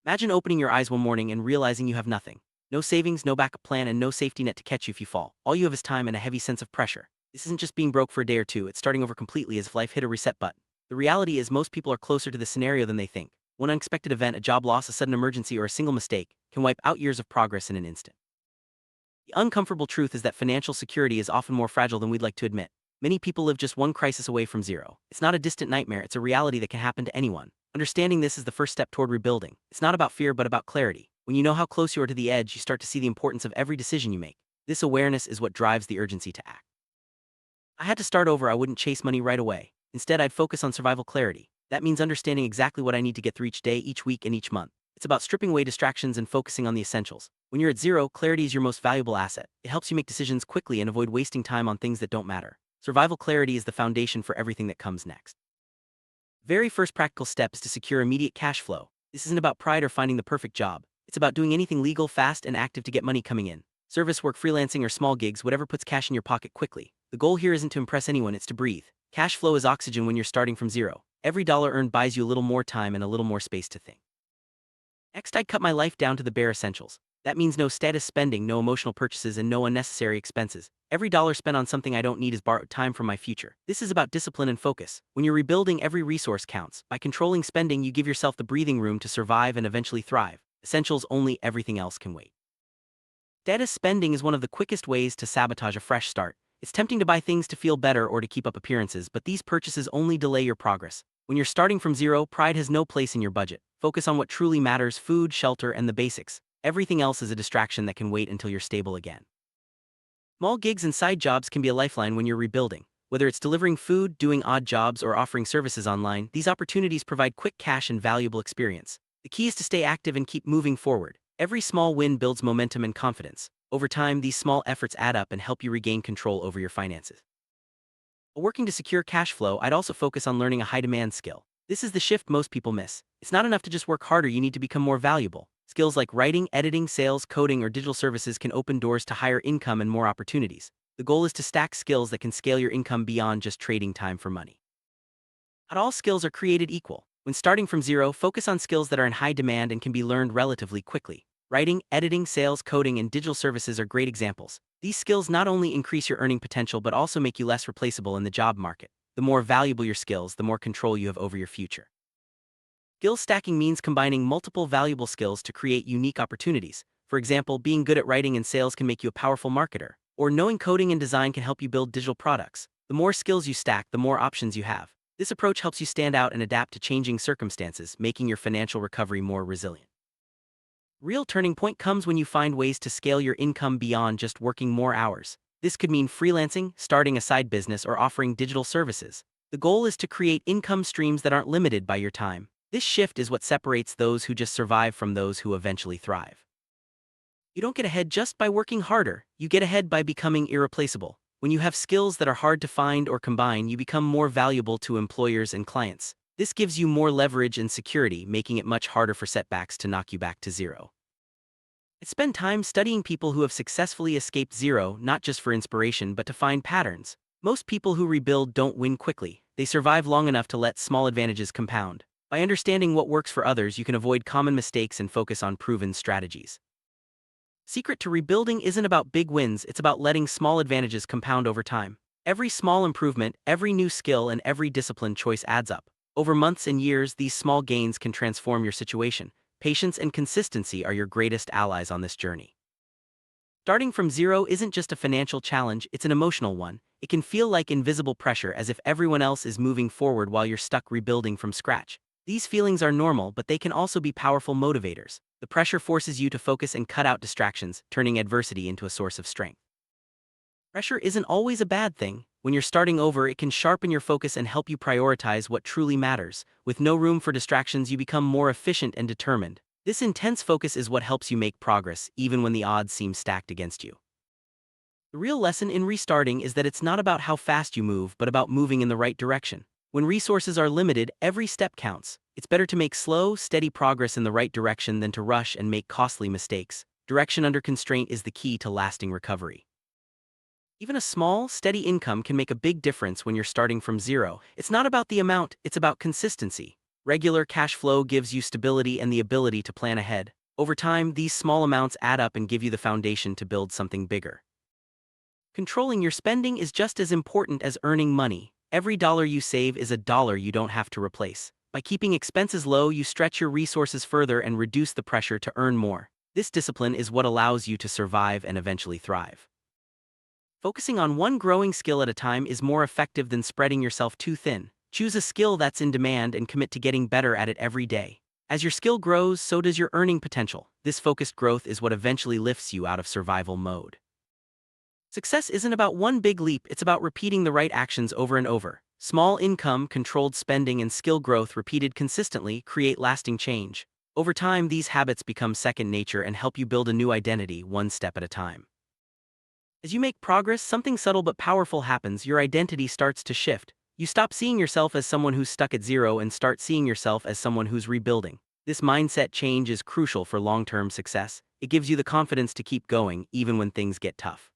Imagine opening your eyes one morning and realizing you have nothing. No savings, no backup plan, and no safety net to catch you if you fall. All you have is time and a heavy sense of pressure. This isn't just being broke for a day or two, it's starting over completely as if life hit a reset button. The reality is most people are closer to the scenario than they think. One unexpected event, a job loss, a sudden emergency, or a single mistake, can wipe out years of progress in an instant. The uncomfortable truth is that financial security is often more fragile than we'd like to admit. Many people live just one crisis away from zero. It's not a distant nightmare, it's a reality that can happen to anyone. Understanding this is the first step toward rebuilding. It's not about fear, but about clarity. When you know how close you are to the edge, you start to see the importance of every decision you make. This awareness is what drives the urgency to act. I had to start over, I wouldn't chase money right away. Instead, I'd focus on survival clarity. That means understanding exactly what I need to get through each day, each week, and each month. It's about stripping away distractions and focusing on the essentials. When you're at zero, clarity is your most valuable asset. It helps you make decisions quickly and avoid wasting time on things that don't matter. Survival clarity is the foundation for everything that comes next. Very first practical step is to secure immediate cash flow. This isn't about pride or finding the perfect job. It's about doing anything legal, fast, and active to get money coming in. Service work, freelancing, or small gigs, whatever puts cash in your pocket quickly. The goal here isn't to impress anyone, it's to breathe. Cash flow is oxygen when you're starting from zero. Every dollar earned buys you a little more time and a little more space to think. Next, I'd cut my life down to the bare essentials. That means no status spending, no emotional purchases, and no unnecessary expenses. Every dollar spent on something I don't need is borrowed time from my future. This is about discipline and focus. When you're rebuilding, every resource counts. By controlling spending, you give yourself the breathing room to survive and eventually thrive. Essentials only, everything else can wait. Status spending is one of the quickest ways to sabotage a fresh start. It's tempting to buy things to feel better or to keep up appearances, but these purchases only delay your progress. When you're starting from zero, pride has no place in your budget. Focus on what truly matters: food, shelter, and the basics. Everything else is a distraction that can wait until you're stable again. Small gigs and side jobs can be a lifeline when you're rebuilding. Whether it's delivering food, doing odd jobs, or offering services online, these opportunities provide quick cash and valuable experience. The key is to stay active and keep moving forward. Every small win builds momentum and confidence. Over time, these small efforts add up and help you regain control over your finances. While working to secure cash flow, I'd also focus on learning a high-demand skill. This is the shift most people miss. It's not enough to just work harder, you need to become more valuable. Skills like writing, editing, sales, coding, or digital services can open doors to higher income and more opportunities. The goal is to stack skills that can scale your income beyond just trading time for money. Not all skills are created equal. When starting from zero, focus on skills that are in high demand and can be learned relatively quickly. Writing, editing, sales, coding, and digital services are great examples. These skills not only increase your earning potential but also make you less replaceable in the job market. The more valuable your skills, the more control you have over your future. Skill stacking means combining multiple valuable skills to create unique opportunities. For example, being good at writing and sales can make you a powerful marketer, or knowing coding and design can help you build digital products. The more skills you stack, the more options you have. This approach helps you stand out and adapt to changing circumstances, making your financial recovery more resilient. Real turning point comes when you find ways to scale your income beyond just working more hours. This could mean freelancing, starting a side business, or offering digital services. The goal is to create income streams that aren't limited by your time. This shift is what separates those who just survive from those who eventually thrive. You don't get ahead just by working harder, you get ahead by becoming irreplaceable. When you have skills that are hard to find or combine, you become more valuable to employers and clients. This gives you more leverage and security, making it much harder for setbacks to knock you back to zero. I spend time studying people who have successfully escaped zero, not just for inspiration but to find patterns. Most people who rebuild don't win quickly. They survive long enough to let small advantages compound. By understanding what works for others, you can avoid common mistakes and focus on proven strategies. Secret to rebuilding isn't about big wins, it's about letting small advantages compound over time. Every small improvement, every new skill, and every discipline choice adds up. Over months and years, these small gains can transform your situation. Patience and consistency are your greatest allies on this journey. Starting from zero isn't just a financial challenge, it's an emotional one. It can feel like invisible pressure, as if everyone else is moving forward while you're stuck rebuilding from scratch. These feelings are normal, but they can also be powerful motivators. The pressure forces you to focus and cut out distractions, turning adversity into a source of strength. Pressure isn't always a bad thing. When you're starting over, it can sharpen your focus and help you prioritize what truly matters. With no room for distractions, you become more efficient and determined. This intense focus is what helps you make progress, even when the odds seem stacked against you. The real lesson in restarting is that it's not about how fast you move, but about moving in the right direction. When resources are limited, every step counts. It's better to make slow, steady progress in the right direction than to rush and make costly mistakes. Direction under constraint is the key to lasting recovery. Even a small, steady income can make a big difference when you're starting from zero. It's not about the amount, it's about consistency. Regular cash flow gives you stability and the ability to plan ahead. Over time, these small amounts add up and give you the foundation to build something bigger. Controlling your spending is just as important as earning money. Every dollar you save is a dollar you don't have to replace. By keeping expenses low, you stretch your resources further and reduce the pressure to earn more. This discipline is what allows you to survive and eventually thrive. Focusing on one growing skill at a time is more effective than spreading yourself too thin. Choose a skill that's in demand and commit to getting better at it every day. As your skill grows, so does your earning potential. This focused growth is what eventually lifts you out of survival mode. Success isn't about one big leap, it's about repeating the right actions over and over. Small income, controlled spending, and skill growth repeated consistently create lasting change. Over time, these habits become second nature and help you build a new identity one step at a time. As you make progress, something subtle but powerful happens. Your identity starts to shift. You stop seeing yourself as someone who's stuck at zero and start seeing yourself as someone who's rebuilding. This mindset change is crucial for long-term success. It gives you the confidence to keep going even when things get tough.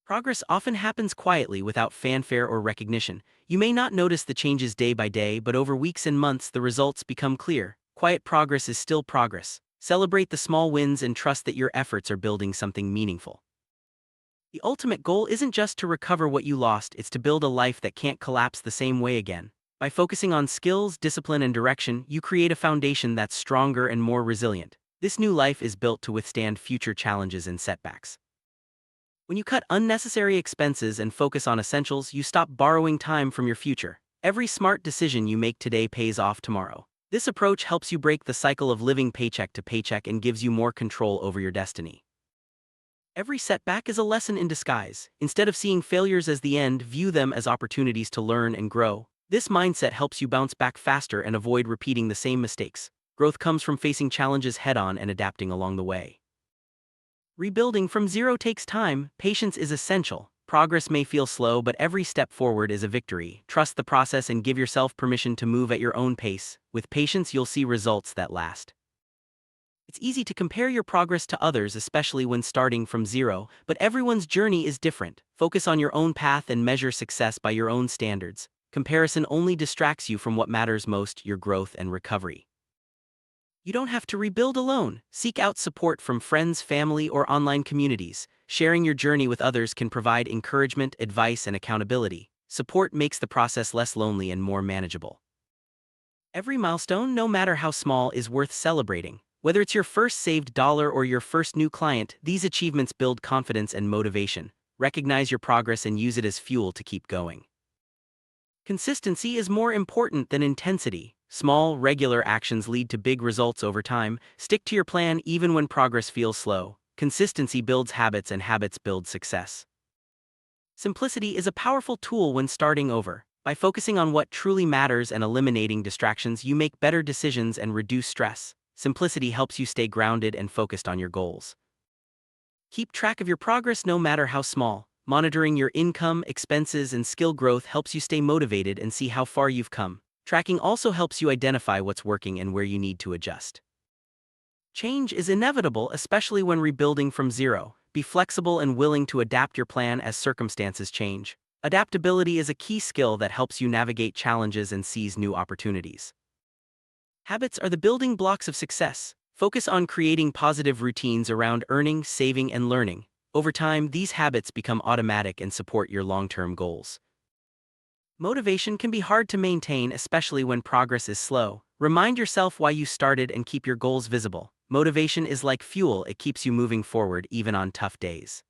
Progress often happens quietly without fanfare or recognition. You may not notice the changes day by day, but over weeks and months the results become clear. Quiet progress is still progress. Celebrate the small wins and trust that your efforts are building something meaningful. The ultimate goal isn't just to recover what you lost, it's to build a life that can't collapse the same way again. By focusing on skills, discipline, and direction, you create a foundation that's stronger and more resilient. This new life is built to withstand future challenges and setbacks. When you cut unnecessary expenses and focus on essentials, you stop borrowing time from your future. Every smart decision you make today pays off tomorrow. This approach helps you break the cycle of living paycheck to paycheck and gives you more control over your destiny. Every setback is a lesson in disguise. Instead of seeing failures as the end, view them as opportunities to learn and grow. This mindset helps you bounce back faster and avoid repeating the same mistakes. Growth comes from facing challenges head-on and adapting along the way. Rebuilding from zero takes time. Patience is essential. Progress may feel slow, but every step forward is a victory. Trust the process and give yourself permission to move at your own pace. With patience, you'll see results that last. It's easy to compare your progress to others, especially when starting from zero, but everyone's journey is different. Focus on your own path and measure success by your own standards. Comparison only distracts you from what matters most, your growth and recovery. You don't have to rebuild alone. Seek out support from friends, family, or online communities. Sharing your journey with others can provide encouragement, advice, and accountability. Support makes the process less lonely and more manageable. Every milestone, no matter how small, is worth celebrating. Whether it's your first saved dollar or your first new client, these achievements build confidence and motivation. Recognize your progress and use it as fuel to keep going. Consistency is more important than intensity. Small, regular actions lead to big results over time. Stick to your plan even when progress feels slow. Consistency builds habits and habits build success. Simplicity is a powerful tool when starting over. By focusing on what truly matters and eliminating distractions, you make better decisions and reduce stress. Simplicity helps you stay grounded and focused on your goals. Keep track of your progress no matter how small. Monitoring your income, expenses, and skill growth helps you stay motivated and see how far you've come. Tracking also helps you identify what's working and where you need to adjust. Change is inevitable, especially when rebuilding from zero. Be flexible and willing to adapt your plan as circumstances change. Adaptability is a key skill that helps you navigate challenges and seize new opportunities. Habits are the building blocks of success. Focus on creating positive routines around earning, saving, and learning. Over time, these habits become automatic and support your long-term goals. Motivation can be hard to maintain, especially when progress is slow. Remind yourself why you started and keep your goals visible. Motivation is like fuel, it keeps you moving forward even on tough days.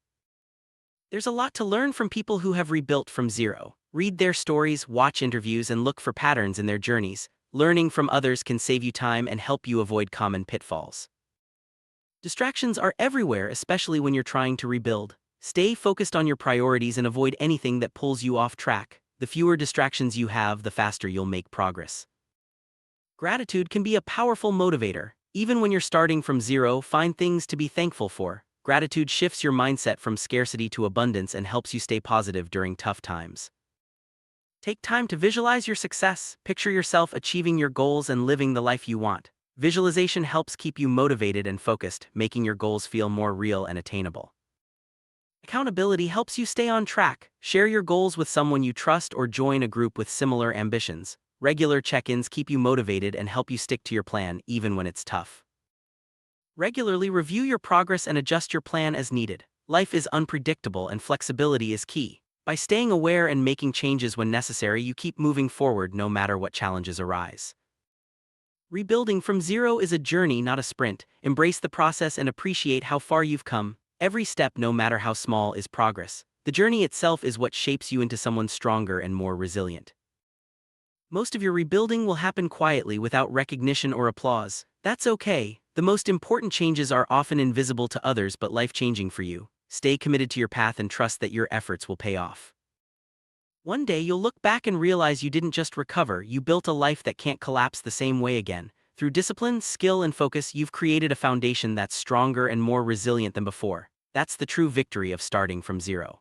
There's a lot to learn from people who have rebuilt from zero. Read their stories, watch interviews, and look for patterns in their journeys. Learning from others can save you time and help you avoid common pitfalls. Distractions are everywhere, especially when you're trying to rebuild. Stay focused on your priorities and avoid anything that pulls you off track. The fewer distractions you have, the faster you'll make progress. Gratitude can be a powerful motivator. Even when you're starting from zero, find things to be thankful for. Gratitude shifts your mindset from scarcity to abundance and helps you stay positive during tough times. Take time to visualize your success. Picture yourself achieving your goals and living the life you want. Visualization helps keep you motivated and focused, making your goals feel more real and attainable. Accountability helps you stay on track. Share your goals with someone you trust or join a group with similar ambitions. Regular check-ins keep you motivated and help you stick to your plan even when it's tough. Regularly review your progress and adjust your plan as needed. Life is unpredictable and flexibility is key. By staying aware and making changes when necessary, you keep moving forward no matter what challenges arise. Rebuilding from zero is a journey, not a sprint. Embrace the process and appreciate how far you've come. Every step, no matter how small, is progress. The journey itself is what shapes you into someone stronger and more resilient. Most of your rebuilding will happen quietly without recognition or applause. That's okay. The most important changes are often invisible to others but life-changing for you. Stay committed to your path and trust that your efforts will pay off. One day you'll look back and realize you didn't just recover, you built a life that can't collapse the same way again. Through discipline, skill, and focus, you've created a foundation that's stronger and more resilient than before. That's the true victory of starting from zero.